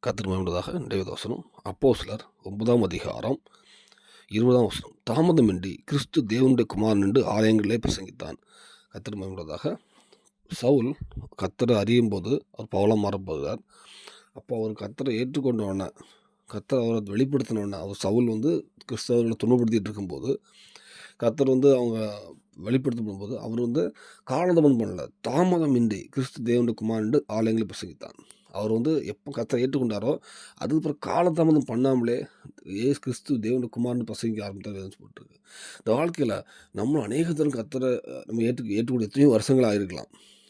கர்த்தர் மகிமையுள்ளதாக. இன்றைய வசனம் அப்போஸ்தலர் 9ஆம் அதிகாரம் 20ஆம் வசனம். தாமதமின்றி கிறிஸ்து தேவனுடைய குமாரன் என்று ஆலயங்களிலே பிரசங்கித்தான். கர்த்தர் மகிமையுள்ளதாக. சவுல் கர்த்தரை அறியும் போது அவர் பவுலாக மாறப்போகிறார். அப்போ அவர் கர்த்தரை ஏற்றுக்கொண்டவொடனே, கர்த்தர் அவரை வெளிப்படுத்தினோடனே, அவர் சவுல் கிறிஸ்தவர்களை துன்பப்படுத்திட்டு இருக்கும்போது கர்த்தர் அவங்க வெளிப்படுத்தப்படும் போது அவர் காலதாமதம் பண்ணல, தாமதமின்றி கிறிஸ்து தேவனுடைய குமாரன் என்று ஆலயங்களில் பிரசங்கித்தான். அவர் எப்போ கர்த்தரை ஏற்றுக்கொண்டாரோ அதுக்கப்புறம் காலதாமதம் பண்ணாமலே ஏசு கிறிஸ்து தேவனுடைய குமாரன் பிரசங்கிக்க ஆரம்பித்தார் போட்டிருக்கு. இந்த வாழ்க்கையில் நம்ம அநேக தரம் கர்த்தரை நம்ம ஏற்றுக்கூடிய எத்தனையோ வருஷங்களாக இருக்கலாம்,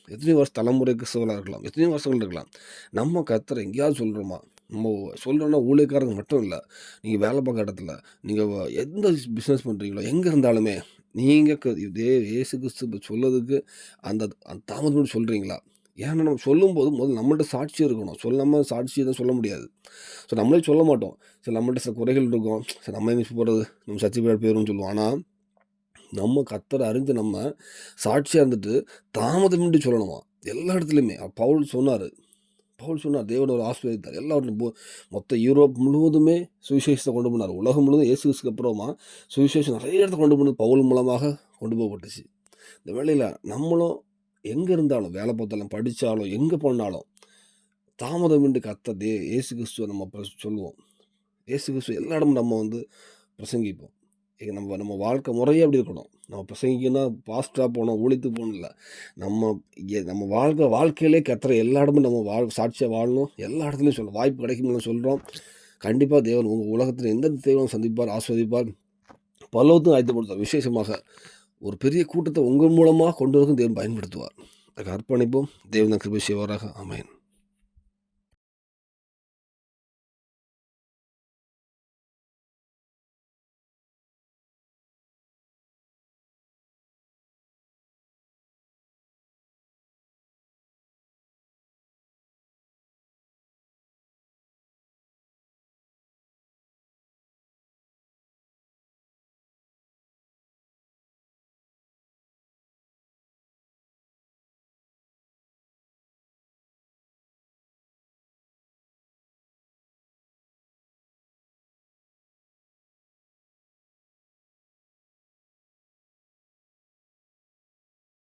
எத்தனையோ வருஷம் தலைமுறை கிறிஸ்தவர்களாக இருக்கலாம், எத்தனையோ வருஷங்கள் இருக்கலாம். நம்ம கர்த்தரை எங்கேயாவது சொல்கிறோமா? நம்ம சொல்கிறோன்னா ஊழியக்காரங்க மட்டும் இல்லை, நீங்கள் வேலை பார்க்குற இடத்துல, நீங்கள் எந்த பிஸ்னஸ் பண்ணுறீங்களோ, எங்கே இருந்தாலுமே நீங்கள் இதே இயேசு கிறிஸ்து சொல்லதுக்கு அந்த அந்த தாமதம் சொல்கிறீங்களா? ஏன்னா நம்ம சொல்லும்போது முதல்ல நம்மள்ட்ட சாட்சி இருக்கணும். சொல்லாமல் சாட்சியை தான் சொல்ல முடியாது. ஸோ நம்மளே சொல்ல மாட்டோம். சரி, நம்மள்ட்ட சில குறைகள் இருக்கும். சரி, நம்ம எங்கே போகிறது, நம்ம சர்ச்சை போயிடும்னு சொல்லுவோம். ஆனால் நம்ம கர்த்தரை அறிஞ்சு நம்ம சாட்சியாக இருந்துட்டு தாமதமின்றி சொல்லணுமா எல்லா இடத்துலையுமே. பவுல் சொன்னார், தேவன் ஒரு ஆசீர்வதித்தார் எல்லாவற்றும். மொத்த யூரோப் முழுவதுமே சுவிசேஷத்தை கொண்டு போனார். உலகம் முழுவதும் இயேசு கிறிஸ்துக்கு அப்புறமா சுவிசேஷம் நிறைய இடத்த கொண்டு போனது பவுல் மூலமாக கொண்டு போகப்பட்டுச்சு. இந்த வேளையில் நம்மளும் எங்கே இருந்தாலும், வேலை பார்த்தாலும், படித்தாலும், எங்கே போனாலும் தாமதமின்றி இயேசு கிறிஸ்துவை நம்ம சொல்லுவோம். இயேசு கிறிஸ்துவ எல்லா இடமும் நம்ம பிரசங்கிப்போம். நம்ம வாழ்க்கை முறையே அப்படி இருக்கணும். நம்ம பிரசங்கிக்கணும்னா பாஸ்ட்டாக போனோம், ஊழித்து போகணும் இல்லை. நம்ம வாழ்க்கையிலே கர்த்தரை எல்லா இடமும் நம்ம சாட்சியாக வாழணும். எல்லா இடத்துலையும் சொல்லணும். வாய்ப்பு கிடைக்கும்னு சொல்கிறோம். கண்டிப்பாக தேவன் உங்கள் உலகத்தில் எந்த தேவனும் சந்திப்பார், ஆஸ்வதிப்பார், பலவத்தும் ஆயத்தப்படுத்துவார். விசேஷமாக ஒரு பெரிய கூட்டத்தை உங்கள் மூலமாக கொண்டு வரக்கும் தேவன் பயன்படுத்துவார். அதுக்கு அர்ப்பணிப்போம். தேவன் கிருபை செய்வாராக. ஆமென்.